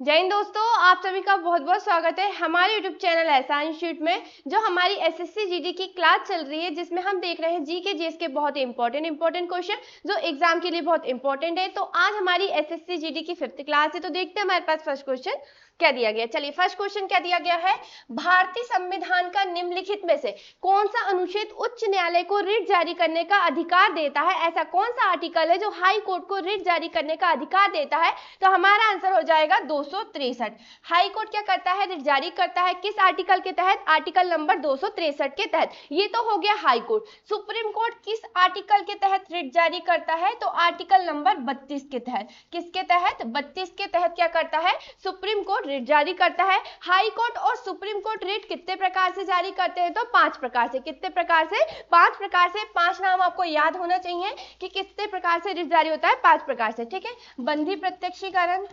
जय हिंद दोस्तों, आप सभी का बहुत बहुत स्वागत है हमारे YouTube चैनल एहसान इंस्टीट्यूट में। जो हमारी एसएससी जीडी की क्लास चल रही है, जिसमें हम देख रहे हैं जीके जीएस के बहुत इंपॉर्टेंट क्वेश्चन जो एग्जाम के लिए बहुत इंपॉर्टेंट है। तो आज हमारी एसएससी जीडी की 5th क्लास है। तो देखते हैं हमारे पास फर्स्ट क्वेश्चन क्या दिया गया। चलिए, फर्स्ट क्वेश्चन क्या दिया गया है। भारतीय संविधान का निम्नलिखित में से कौन सा अनुच्छेद उच्च न्यायालय को रिट जारी करने का अधिकार देता है? ऐसा कौन सा आर्टिकल है जो हाई कोर्ट को रिट जारी करने का अधिकार देता है? तो हमारा आंसर हो जाएगा 263। हाई कोर्ट क्या करता है? रिट जारी करता है किस आर्टिकल के तहत? आर्टिकल नंबर 263 के तहत। ये तो हो गया हाई कोर्ट। सुप्रीम कोर्ट किस आर्टिकल के तहत रिट जारी करता है? तो आर्टिकल नंबर 32 के तहत। किसके तहत? 32 के तहत क्या करता है? सुप्रीम कोर्ट रिट जारी करता है। हाई कोर्ट और सुप्रीम कोर्ट रिट कितने प्रकार से जारी करते हैं? तो 5 प्रकार से। कितने प्रकार से? 5 प्रकार से। 5 नाम आपको याद होना चाहिए कि कितने प्रकार से रिट जारी होता है। 5 प्रकार से, ठीक है। बंधी प्रत्यक्षीकरण,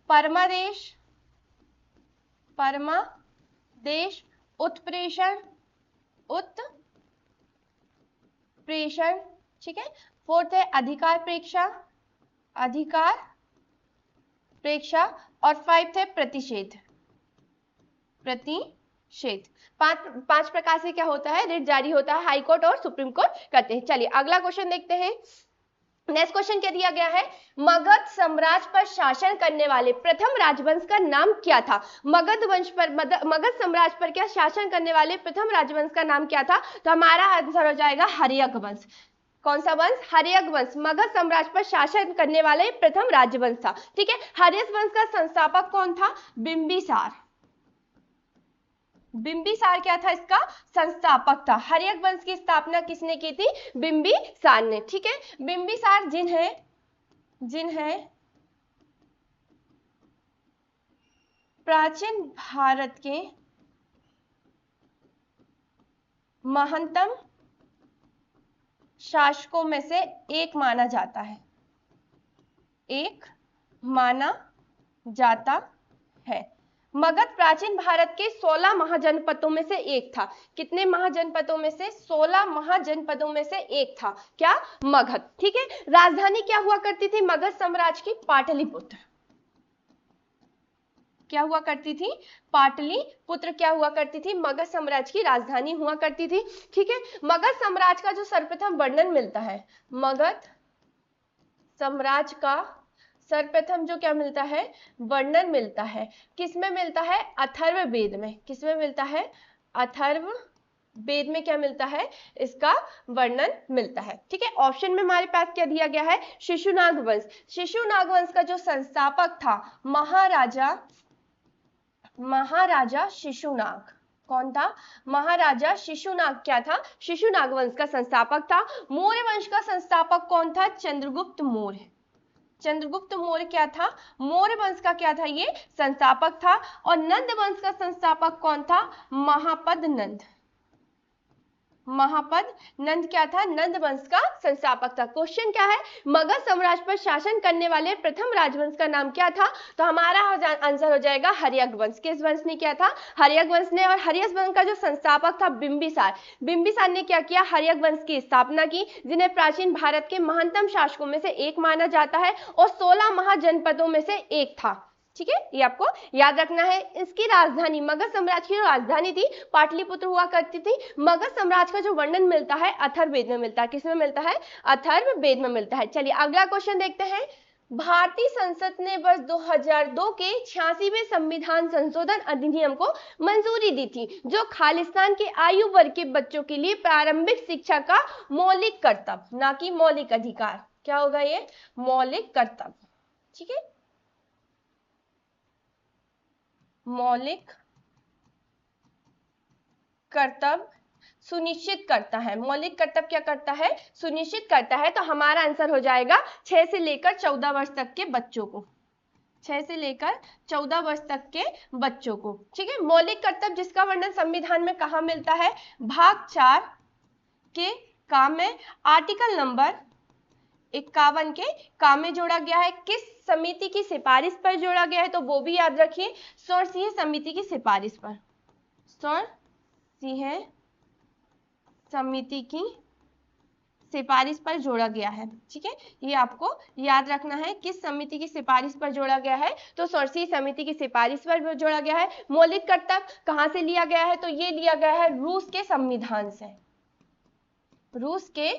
परमादेश, उत्प्रेषण, ठीक है। 4th है अधिकार प्रेक्षा, और 5th है प्रतिषेध। 5 प्रकार से क्या होता है? रिट जारी होता है। हाई कोर्ट और सुप्रीम कोर्ट करते हैं। चलिए अगला क्वेश्चन देखते हैं। नेक्स्ट क्वेश्चन क्या दिया गया है। मगध साम्राज्य पर शासन करने वाले प्रथम राजवंश का नाम क्या था? मगध साम्राज्य पर क्या शासन करने वाले प्रथम राजवंश का नाम क्या था? तो हमारा आंसर हो जाएगा हर्यक वंश। कौन सा वंश? हर्यक वंश। मगध साम्राज्य पर शासन करने वाले प्रथम राजवंश था, ठीक है। हर्यक वंश का संस्थापक कौन था? बिंबिसार क्या था? इसका संस्थापक था। हर्यक वंश की स्थापना किसने की थी? बिंबिसार ने, ठीक है। बिंबिसार जिन्हें प्राचीन भारत के महानतम शासकों में से एक माना जाता है। मगध प्राचीन भारत के 16 महाजनपदों में से एक था। कितने महाजनपदों में से? 16 महाजनपदों में से एक था क्या? मगध, ठीक है। राजधानी क्या हुआ करती थी मगध साम्राज्य की? पाटलिपुत्र। क्या हुआ करती थी? पाटलिपुत्र क्या हुआ करती थी? मगध साम्राज्य की राजधानी हुआ करती थी, ठीक है। मगध साम्राज्य का जो सर्वप्रथम वर्णन मिलता है, मगध साम्राज्य का सर्वप्रथम जो क्या मिलता है? वर्णन मिलता है। किसमें मिलता है? अथर्ववेद में। किसमें मिलता है? अथर्ववेद में क्या मिलता है? इसका वर्णन मिलता है, ठीक है। ऑप्शन में हमारे पास क्या दिया गया है? शिशुनाग वंश। शिशुनाग वंश का जो संस्थापक था महाराजा शिशुनाग। कौन था? महाराजा शिशुनाग क्या था? शिशुनाग वंश का संस्थापक था। मौर्य वंश का संस्थापक कौन था? चंद्रगुप्त मौर्य। चंद्रगुप्त मौर्य क्या था? मौर्य वंश का क्या था? ये संस्थापक था। और नंद वंश का संस्थापक कौन था? महापद नंद क्या था? नंद वंश का संस्थापक था। क्वेश्चन क्या है? मगध साम्राज्य पर शासन करने वाले प्रथम राजवंश का नाम क्या था? तो हमारा आंसर हो जाएगा हर्यक वंश। किस वंश ने किया था? हर्यक वंश ने। और हर्यक वंश का जो संस्थापक था बिंबिसार ने क्या किया? हर्यक वंश की स्थापना की, जिन्हें प्राचीन भारत के महानतम शासकों में से एक माना जाता है और 16 महाजनपदों में से एक था, ठीक है। ये आपको याद रखना है। इसकी राजधानी, मगध साम्राज्य की राजधानी थी पाटलिपुत्र हुआ करती थी। मगध साम्राज्य का जो वर्णन मिलता है अथर्ववेद में मिलता है। किसमें मिलता है? अथर्ववेद में मिलता है। चलिए अगला क्वेश्चन देखते हैं। भारतीय संसद ने वर्ष 2002 के 86वें संविधान संशोधन अधिनियम को मंजूरी दी थी, जो खालिस्तान के आयु वर्ग के बच्चों के लिए प्रारंभिक शिक्षा का मौलिक कर्तव्य, ना कि मौलिक अधिकार। क्या होगा ये? मौलिक कर्तव्य, ठीक है। मौलिक कर्तव्य सुनिश्चित करता है। मौलिक कर्तव्य क्या करता है? सुनिश्चित करता है। तो हमारा आंसर हो जाएगा 6 से लेकर 14 वर्ष तक के बच्चों को। 6 से लेकर 14 वर्ष तक के बच्चों को, ठीक है। मौलिक कर्तव्य जिसका वर्णन संविधान में कहाँ मिलता है? भाग 4 के काम में आर्टिकल नंबर 51 के काम में जोड़ा गया है। किस समिति की सिफारिश पर जोड़ा गया है? तो वो भी याद रखिए, सर्वसीय समिति की सिफारिश पर। सर्वसीय समिति की सिफारिश पर जोड़ा गया है। ठीक है, ये आपको याद रखना है, किस समिति की सिफारिश पर जोड़ा गया है, तो सोर्सी समिति की सिफारिश पर जोड़ा गया है। मौलिक कर्तव्य कहां से लिया गया है, तो ये लिया गया है रूस के संविधान से। रूस के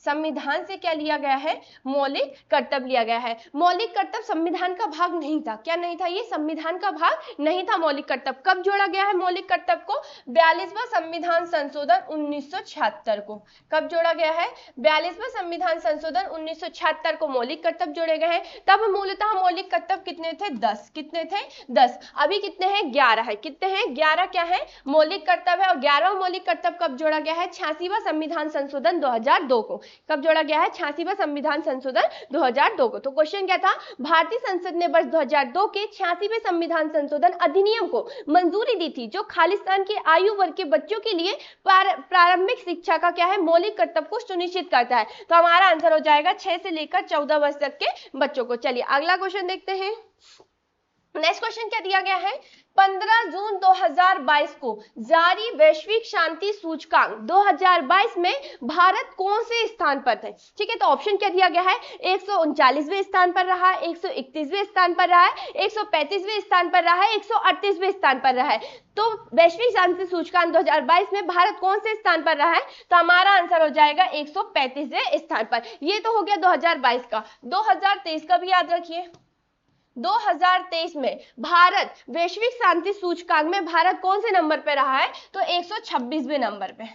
संविधान से क्या लिया गया है, मौलिक कर्तव्य लिया गया है। मौलिक कर्तव्य संविधान का भाग नहीं था, क्या नहीं था, ये संविधान का भाग नहीं था मौलिक कर्तव्य। कब जोड़ा गया है मौलिक कर्तव्य को, 42वां संविधान संशोधन 1976 को। कब जोड़ा गया है, 42वां संविधान संशोधन 1976 को मौलिक कर्तव्य जोड़े गए हैं। तब मूलतः मौलिक कर्तव्य कितने थे, 10। कितने थे, 10। अभी कितने हैं, 11 है। कितने हैं, 11 क्या है, मौलिक कर्तव्य है। और 11वां मौलिक कर्तव्य कब जोड़ा गया है, 86वां संविधान संशोधन 2002 को। कब जोड़ा गया है, 86वां संविधान संशोधन 2002 को। तो क्वेश्चन क्या था, भारतीय संसद ने वर्ष 2002 के 86वें संविधान संशोधन अधिनियम को मंजूरी दी थी, जो खालिस्तान के आयु वर्ग के बच्चों के लिए प्रारंभिक शिक्षा का क्या है, मौलिक कर्तव्य को सुनिश्चित करता है। तो हमारा आंसर हो जाएगा 6 से लेकर 14 वर्ष तक के बच्चों को। चलिए अगला क्वेश्चन देखते हैं। नेक्स्ट क्वेश्चन क्या दिया गया है, 15 जून 2022 को जारी वैश्विक शांति सूचकांक 2022 में भारत कौन से स्थान पर थे। ठीक है, तो ऑप्शन क्या दिया गया है, 139वें स्थान पर रहा, 131वें स्थान पर रहा है, 135वें स्थान पर रहा है, 138वें स्थान पर रहा है। तो वैश्विक शांति सूचकांक 2022 में भारत कौन से स्थान पर रहा है, तो हमारा आंसर हो जाएगा 135वें स्थान पर। ये तो हो गया 2022 का। 2023 का भी याद रखिए। 2023 में भारत वैश्विक शांति सूचकांक में भारत कौन से नंबर पे रहा है, तो 126वें नंबर पे।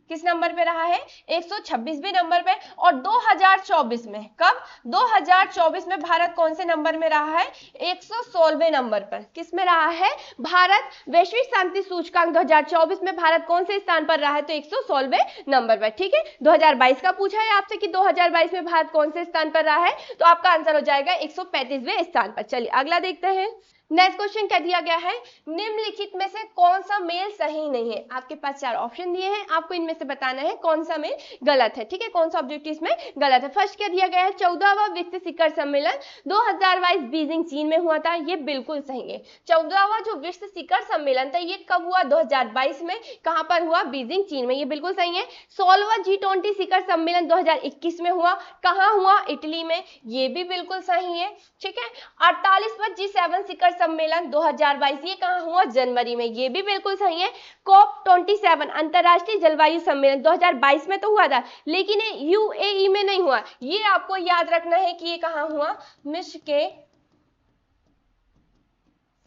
किस नंबर पे रहा है, 126वें नंबर पे। और 2024 में, कब, 2024 में भारत कौन से नंबर में रहा है, 116वें नंबर पर। किस में रहा है, भारत वैश्विक शांति सूचकांक 2024 में भारत कौन से स्थान पर रहा है, तो 116वें नंबर पर। ठीक है, 2022 का पूछा है आपसे कि 2022 में भारत कौन से स्थान पर रहा है, तो आपका आंसर हो जाएगा 135वें स्थान पर। चलिए अगला देखते हैं। नेक्स्ट क्वेश्चन क्या दिया गया है, निम्नलिखित में से कौन सा मेल सही नहीं है। आपके पास 4 ऑप्शन दिए हैं, आपको इनमें से बताना है कौन सा मेल गलत है। ठीक है, कौन सा ऑब्जेक्टिव इसमें गलत है। फर्स्ट क्या दिया गया है, 14वां विश्व शिखर सम्मेलन 2022 बीजिंग चीन में हुआ था, ये बिल्कुल सही है। 14वां जो विश्व शिखर सम्मेलन था ये कब हुआ, 2022 में। कहां पर हुआ, बीजिंग चीन में, ये बिल्कुल सही है। 16वां G20 शिखर सम्मेलन 2021 में हुआ, कहां हुआ, इटली में, ये भी बिल्कुल सही है। ठीक है, 48वां G7 शिखर सम्मेलन 2022 ये कहां हुआ, जनवरी में, ये भी बिल्कुल सही है। COP27 अंतरराष्ट्रीय जलवायु सम्मेलन 2022 में तो हुआ था, लेकिन ये UAE में नहीं हुआ। ये आपको याद रखना है कि ये कहां हुआ, मिस्र के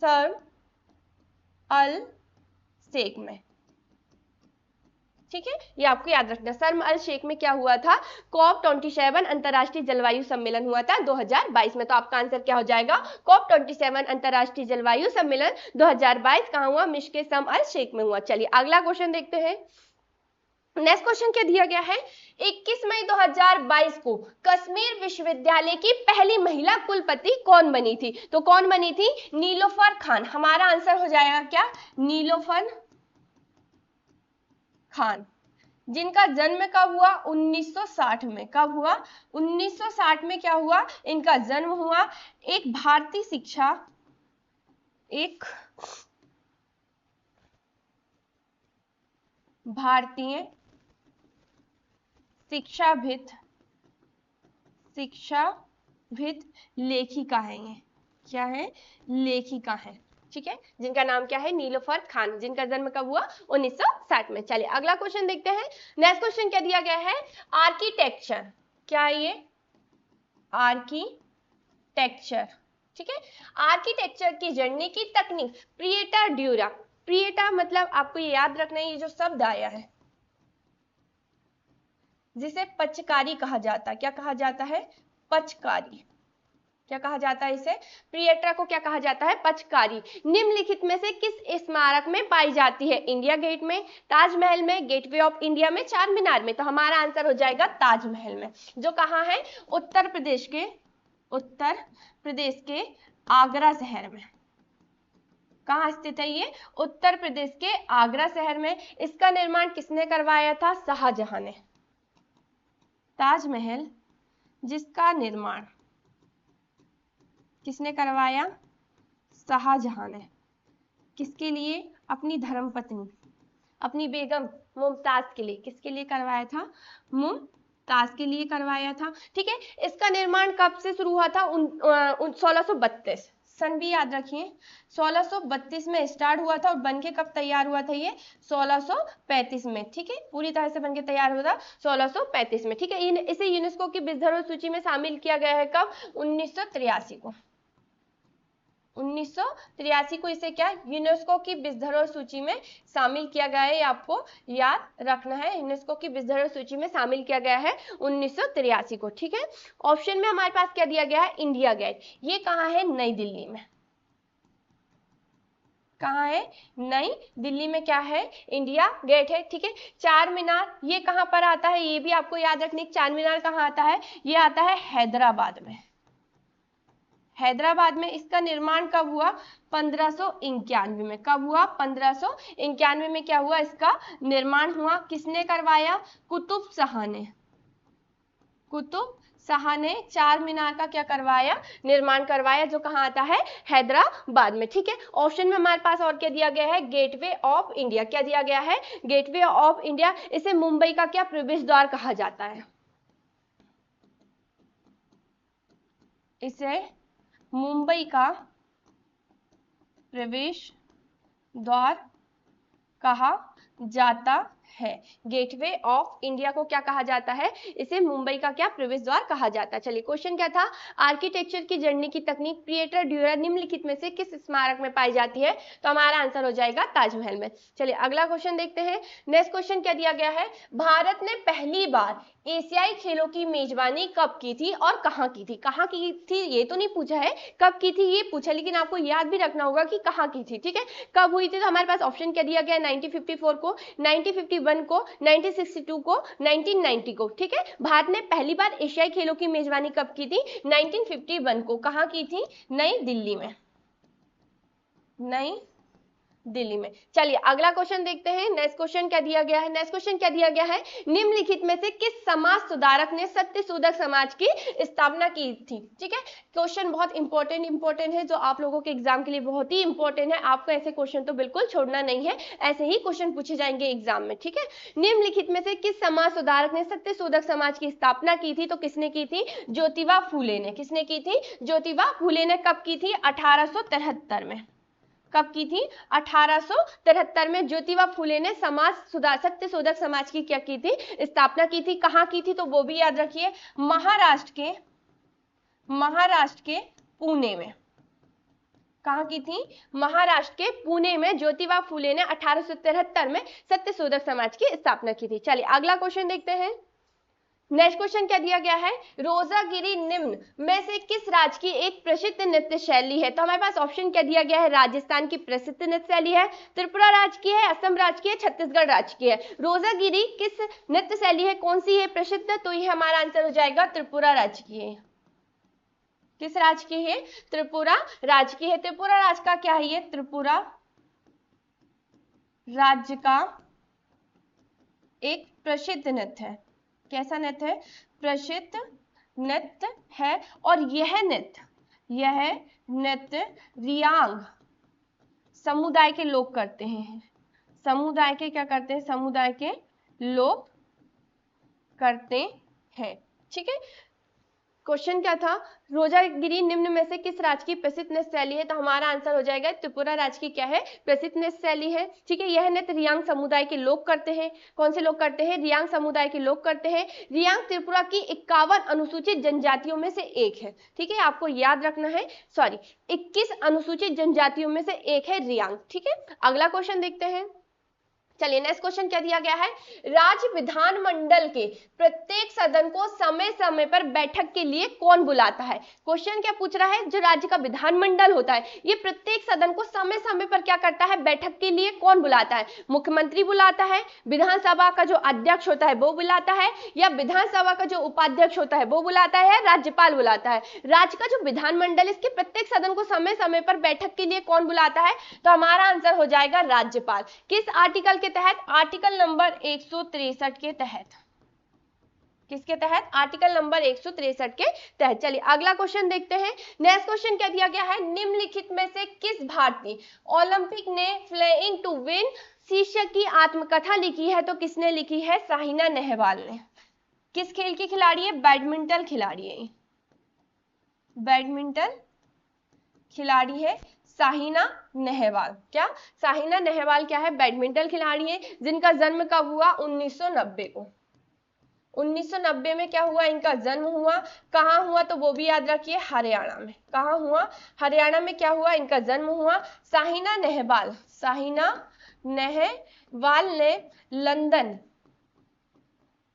शर्म अल शेख में। ठीक है, ये आपको याद रखना, शर्म अल शेख में क्या हुआ था, COP27 अंतरराष्ट्रीय जलवायु सम्मेलन हुआ था 2022 में। तो आपका आंसर क्या हो जाएगा, COP27 अंतरराष्ट्रीय जलवायु सम्मेलन 2022 कहां हुआ, मिस्र के शर्म अल शेख में हुआ। चलिए अगला क्वेश्चन देखते हैं। नेक्स्ट क्वेश्चन क्या दिया गया है, 21 मई 2022 को कश्मीर विश्वविद्यालय की पहली महिला कुलपति कौन बनी थी, तो कौन बनी थी, नीलोफर खान। हमारा आंसर हो जाएगा क्या, नीलोफर खान, जिनका जन्म कब हुआ, 1960 में। कब हुआ, 1960 में क्या हुआ, इनका जन्म हुआ। एक भारतीय शिक्षा, एक भारतीय शिक्षाविद लेखिका है। ये क्या है, लेखिका है। ठीक है, जिनका नाम क्या है, नीलोफर खान, जिनका जन्म कब हुआ, 1960 में। चलिए अगला क्वेश्चन देखते हैं। नेक्स्ट क्वेश्चन क्या दिया गया है, आर्किटेक्चर, क्या ये, आर्किटेक्चर। ठीक है, आर्किटेक्चर की जननी की तकनीक प्रिएटा ड्यूरा। प्रिएटा मतलब आपको ये याद रखना है, ये जो शब्द आया है जिसे पचकारी कहा जाता है, क्या कहा जाता है, पचकारी। क्या कहा जाता है इसे, प्रिएटा को क्या कहा जाता है, पचकारी। निम्नलिखित में से किस स्मारक में पाई जाती है, इंडिया गेट में, ताजमहल में, गेटवे ऑफ इंडिया में, चार मीनार में। तो हमारा आंसर हो जाएगा ताजमहल में, जो कहाँ है, उत्तर प्रदेश के आगरा शहर में। कहाँ स्थित है ये, उत्तर प्रदेश के आगरा शहर में। इसका निर्माण किसने करवाया था, शाहजहां ने। ताजमहल जिसका निर्माण किसने करवाया, शाहजहां ने। किसके लिए, अपनी धर्मपत्नी, अपनी बेगम मुमताज के लिए। किसके लिए करवाया था, मुमताज ताश के लिए करवाया था। ठीक है, इसका निर्माण कब से शुरू हुआ था? 1632। सन भी याद रखिए, 1632 में स्टार्ट हुआ था और बनके कब तैयार हुआ था? ये 1635 में। ठीक है, पूरी तरह से बनके तैयार हुआ था 1635 में। ठीक है, इसे यूनेस्को की विश्व धरोहर सूची में शामिल किया गया है कब? 1983 को। 1983 को इसे क्या यूनेस्को की विश्व धरोहर सूची में शामिल किया गया है। ये आपको याद रखना है, यूनेस्को की विश्व धरोहर सूची में शामिल किया गया है 1983 को। ठीक है, ऑप्शन में हमारे पास क्या दिया गया है? India Gate. ये कहाँ है? नई दिल्ली में। कहाँ है? नई दिल्ली में क्या है? इंडिया गेट है। ठीक है, चार मीनार ये कहाँ पर आता है? ये भी आपको याद रखने। चार मीनार कहाँ आता है? ये आता है हैदराबाद में। हैदराबाद में। इसका निर्माण कब हुआ? 1591 में। कब हुआ? 1591 में क्या हुआ? इसका निर्माण हुआ। किसने करवाया? कुतुब शाह ने। कुतुब शाह ने चार मीनार का क्या करवाया? निर्माण करवाया, जो कहाँ आता है? हैदराबाद में। ठीक है, ऑप्शन में हमारे पास और क्या दिया गया है? Gateway of India. क्या दिया गया है? Gateway of India. इसे मुंबई का क्या प्रवेश द्वार कहा जाता है? इसे मुंबई का प्रवेश द्वार कहा जाता है। गेटवे ऑफ इंडिया को क्या कहा जाता है? इसे मुंबई का क्या प्रवेश द्वार कहा जाता है। चलिए, क्वेश्चन क्या था? आर्किटेक्चर की जर्नी की तकनीक प्रिएटर ड्यूरा निम्नलिखित में से किस स्मारक में पाई जाती है? तो हमारा आंसर हो जाएगा ताजमहल में। चलिए अगला क्वेश्चन देखते हैं। नेक्स्ट क्वेश्चन क्या दिया गया है? भारत ने पहली बार एशियाई खेलों की मेजबानी कब की थी और कहाँ की थी? कहाँ की थी ये तो नहीं पूछा है, कब की थी ये पूछा, लेकिन आपको याद भी रखना होगा कि कहाँ की थी। ठीक है, कब हुई थी? तो हमारे पास ऑप्शन क्या दिया गया है? 1954 को, 1951 को, 1962 को, 1990 को। ठीक है, भारत ने पहली बार एशियाई खेलों की मेजबानी कब की थी? 1951 को। कहाँ की थी? नई दिल्ली में। नई दिल्ली में। चलिए अगला क्वेश्चन देखते हैं। नेक्स्ट क्वेश्चन क्या दिया गया है? नेक्स्ट क्वेश्चन क्या दिया गया है? निम्नलिखित में से किस समाज सुधारक ने सत्यशोधक समाज की स्थापना की थी? ठीक है, क्वेश्चन बहुत इंपॉर्टेंट है, जो आप लोगों के एग्जाम के लिए बहुत ही इंपॉर्टेंट है। आपको ऐसे क्वेश्चन तो बिल्कुल छोड़ना नहीं है, ऐसे ही क्वेश्चन पूछे जाएंगे एग्जाम में। ठीक है, निम्नलिखित में से किस समाज सुधारक ने सत्यशोधक समाज की स्थापना की थी? तो किसने की थी? ज्योतिबा फूले ने। किसने की थी? ज्योतिबा फूले ने। कब की थी? 1873 में। कब की थी? 1873 में ज्योतिबा फूले ने समाज सुधार सत्यशोधक समाज की क्या की थी? स्थापना की थी। कहाँ की थी? तो वो भी याद रखिए, महाराष्ट्र के पुणे में। कहाँ की थी? महाराष्ट्र के पुणे में ज्योतिबा फूले ने 1873 में सत्यशोधक समाज की स्थापना की थी। चलिए अगला क्वेश्चन देखते हैं। नेक्स्ट क्वेश्चन क्या दिया गया है? रोजागिरी निम्न में से किस राज्य की एक प्रसिद्ध नृत्य शैली है? तो हमारे पास ऑप्शन क्या दिया गया है? राजस्थान की प्रसिद्ध नृत्य शैली है, त्रिपुरा राज्य की है, असम राज्य की है, छत्तीसगढ़ राज्य की है। रोजागिरी किस नृत्य शैली है? कौन सी है प्रसिद्ध? तो ये हमारा आंसर हो जाएगा त्रिपुरा राज्य की है। किस राज्य की है? त्रिपुरा राज्य की है। त्रिपुरा राज्य का क्या है? ये त्रिपुरा राज्य का एक प्रसिद्ध नृत्य है। कैसा नृत्य है? प्रसिद्ध नृत्य है। और यह नृत्य रियांग समुदाय के लोग करते हैं। समुदाय के क्या करते हैं? समुदाय के लोग करते हैं। ठीक है, क्वेश्चन क्या था? रोजागिरी निम्न में से किस राज्य की प्रसिद्ध नृत्य शैली है? तो हमारा आंसर हो जाएगा त्रिपुरा राज्य की क्या है? प्रसिद्ध नृत्य शैली है। ठीक है, यह नृत्य रियांग समुदाय के लोग करते हैं। कौन से लोग करते हैं? रियांग समुदाय के लोग करते हैं। रियांग त्रिपुरा की 51 अनुसूचित जनजातियों में से एक है। ठीक है, आपको याद रखना है, 21 अनुसूचित जनजातियों में से एक है रियांग। ठीक है, अगला क्वेश्चन देखते हैं। चलिए नेक्स्ट क्वेश्चन क्या दिया गया है? राज्य विधानमंडल के प्रत्येक सदन को समय समय पर बैठक के लिए कौन बुलाता है? क्वेश्चन क्या पूछ रहा है? जो राज्य का विधानमंडल होता है, ये प्रत्येक सदन को समय समय पर क्या करता है? बैठक के लिए कौन बुलाता है? मुख्यमंत्री बुलाता है, विधानसभा का जो अध्यक्ष होता है वो बुलाता है, या विधानसभा का जो उपाध्यक्ष होता है वो बुलाता है, राज्यपाल बुलाता है? राज्य का जो विधानमंडल, इसके प्रत्येक सदन को समय समय पर बैठक के लिए कौन बुलाता है? तो हमारा आंसर हो जाएगा राज्यपाल। किस आर्टिकल के तहत? आर्टिकल नंबर 163 के तहत। किसके तहत? आर्टिकल नंबर 163 के तहत। चलिए अगला क्वेश्चन देखते हैं। नेक्स्ट क्वेश्चन क्या दिया गया है? निम्नलिखित में से किस भारतीय ओलंपिक ने फ्लाइंग टू विन शीर्षक की आत्मकथा लिखी है? तो किसने लिखी है? साइना नेहवाल ने। किस खेल की खिलाड़ी है? बैडमिंटन खिलाड़ी है, बैडमिंटन खिलाड़ी है साइना नेहवाल। क्या? साइना नेहवाल क्या है? बैडमिंटन खिलाड़ी है, जिनका जन्म कब हुआ? 1990 को। 1990 में क्या हुआ? इनका जन्म हुआ। कहाँ हुआ? तो वो भी याद रखिए, हरियाणा में। कहाँ हुआ? हरियाणा में क्या हुआ? इनका जन्म हुआ। साइना नेहवाल, साइना नेहवाल ने लंदन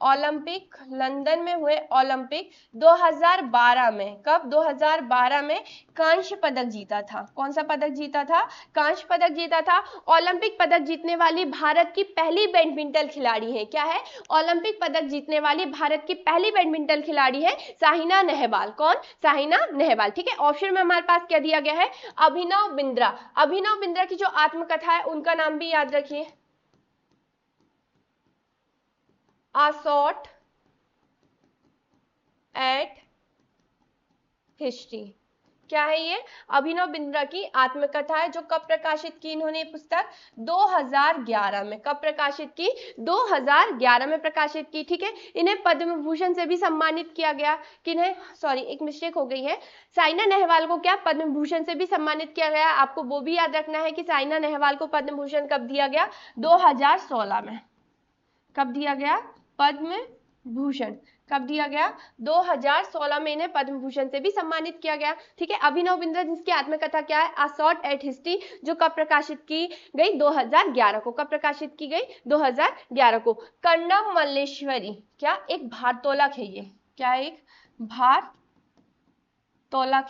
ओलंपिक, लंदन में हुए ओलंपिक 2012 में, कब? 2012 में कांस्य पदक जीता था। कौन सा पदक जीता था? कांस्य पदक जीता था। ओलंपिक पदक जीतने वाली भारत की पहली बैडमिंटन खिलाड़ी है। क्या है? ओलंपिक पदक जीतने वाली भारत की पहली बैडमिंटन खिलाड़ी है साइना नेहवाल। कौन? साइना नेहवाल। ठीक है, ऑप्शन में हमारे पास क्या दिया गया है? अभिनव बिंद्रा। अभिनव बिंद्रा की जो आत्मकथा है उनका नाम भी याद रखिए, A shot at history। क्या है ये? अभिनव बिंद्रा की आत्मकथा है, जो कब प्रकाशित की इन्होंने पुस्तक? 2011 में। कब प्रकाशित की? 2011 में प्रकाशित की। ठीक है, इन्हें पद्म भूषण से भी सम्मानित किया गया। किन्हें? सॉरी, एक मिस्टेक हो गई है, साइना नेहवाल को क्या पद्म भूषण से भी सम्मानित किया गया। आपको वो भी याद रखना है कि साइना नेहवाल को पद्म भूषण कब दिया गया? 2016 में। कब दिया गया पद्म भूषण? कब दिया गया? 2016 में इन्हें पद्म भूषण से भी सम्मानित किया गया। ठीक है, अभिनव बिंद्रा जिसकी आत्मकथा क्या है? अ शॉट एट हिस्ट्री, जो कब प्रकाशित की गई? 2011 को। कब प्रकाशित की गई? 2011 को। कर्णम मल्लेश्वरी क्या? एक भारोत्तोलक है ये। क्या? एक भारोत्तोलक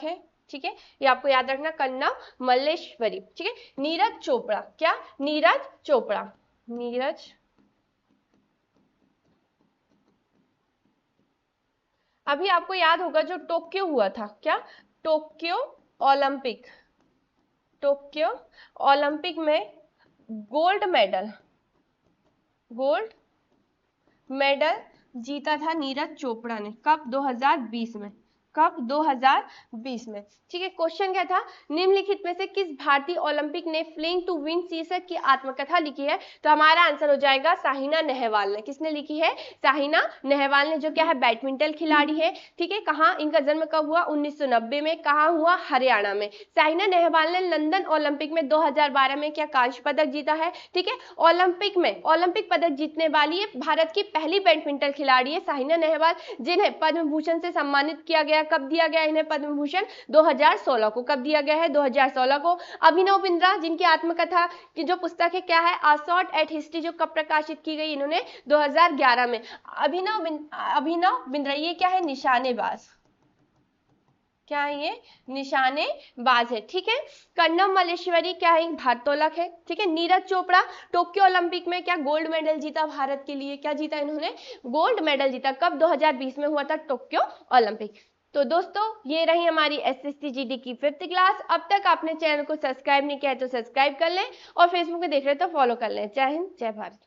है। ठीक है, ये आपको याद रखना, कर्णम मल्लेश्वरी। ठीक है, नीरज चोपड़ा। क्या? नीरज चोपड़ा, नीरज। अभी आपको याद होगा जो टोक्यो हुआ था, क्या? टोक्यो ओलंपिक, टोक्यो ओलंपिक में गोल्ड मेडल, गोल्ड मेडल जीता था नीरज चोपड़ा ने। कब? 2020 में। कब? 2020 में। ठीक है, क्वेश्चन क्या था? निम्नलिखित में से किस भारतीय ओलंपिक ने फ्लेइंग टू विन शीर्षक की आत्मकथा लिखी है? तो हमारा आंसर हो जाएगा साइना नेहवाल ने। किसने लिखी है? साइना नेहवाल ने, जो क्या है? बैडमिंटन खिलाड़ी है। ठीक है, कहाँ इनका जन्म कब हुआ? 1990 में। कहाँ हुआ? हरियाणा में। साइना नेहवाल ने लंदन ओलंपिक में 2012 में क्या कांस्य पदक जीता है। ठीक है, ओलंपिक में ओलंपिक पदक जीतने वाली भारत की पहली बैडमिंटन खिलाड़ी है साइना नेहवाल, जिन्हें पद्म भूषण से सम्मानित किया गया। कब दिया गया इन्हें पद्म भूषण? 2016 को। कब दिया गया है? 2016 को। अभिनव बिंद्रा, जिनकी आत्मकथा की जो पुस्तक है क्या है? अ शॉट एट हिस्ट्री, जो कब प्रकाशित की गई इन्होंने? 2011 में। अभिनव बिंद्रा ये क्या है? निशानेबाज। क्या है ये? निशानेबाज है। ठीक है, कर्णम मल्लेश्वरी क्या है? भारोत्तोलक है। ठीक है, नीरज चोपड़ा टोक्यो ओलंपिक में क्या गोल्ड मेडल जीता भारत के लिए? क्या जीता इन्होंने? गोल्ड मेडल जीता। कब? 2020 में हुआ था टोक्यो ओलंपिक। तो दोस्तों, ये रही हमारी एसएससी जीडी की 5th क्लास। अब तक आपने चैनल को सब्सक्राइब नहीं किया है तो सब्सक्राइब कर लें, और फेसबुक पे देख रहे हैं तो फॉलो कर लें। जय हिंद, जय भारत।